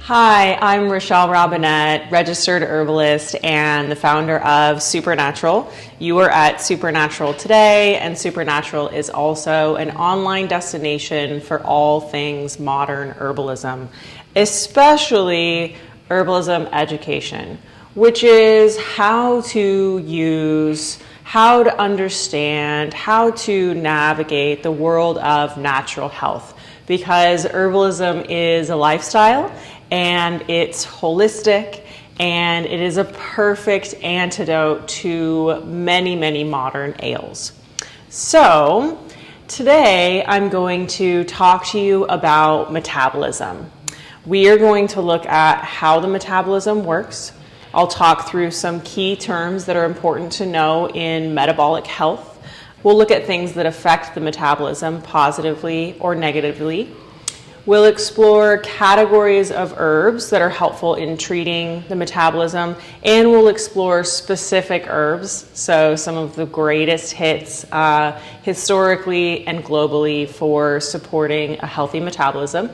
Hi, I'm Rachelle Robinett, registered herbalist and the founder of Supernatural. You are at Supernatural today, and Supernatural is also an online destination for all things modern herbalism, especially herbalism education, which is how to use, how to understand, how to navigate the world of natural health. Because herbalism is a lifestyle and it's holistic and it is a perfect antidote to many, many modern ails. So today I'm going to talk to you about metabolism. We are going to look at how the metabolism works. I'll talk through some key terms that are important to know in metabolic health. We'll look at things that affect the metabolism positively or negatively. We'll explore categories of herbs that are helpful in treating the metabolism, and we'll explore specific herbs, so some of the greatest hits historically and globally for supporting a healthy metabolism.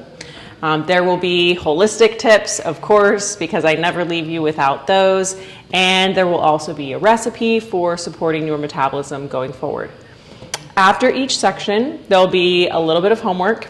There will be holistic tips, of course, because I never leave you without those, and there will also be a recipe for supporting your metabolism going forward. After each section, there'll be a little bit of homework,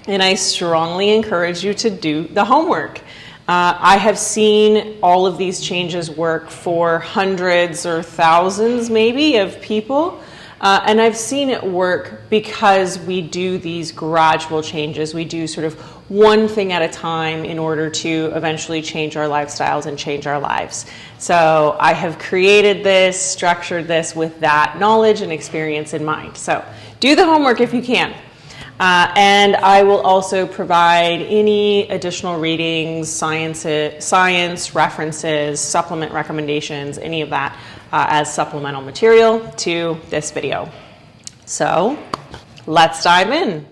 and I strongly encourage you to do the homework. I have seen all of these changes work for hundreds or thousands maybe of people, and I've seen it work because we do these gradual changes. We do sort of one thing at a time in order to eventually change our lifestyles and change our lives. So I have created this, structured this with that knowledge and experience in mind. So do the homework if you can. And I will also provide any additional readings, science references, supplement recommendations, any of that as supplemental material to this video. So let's dive in.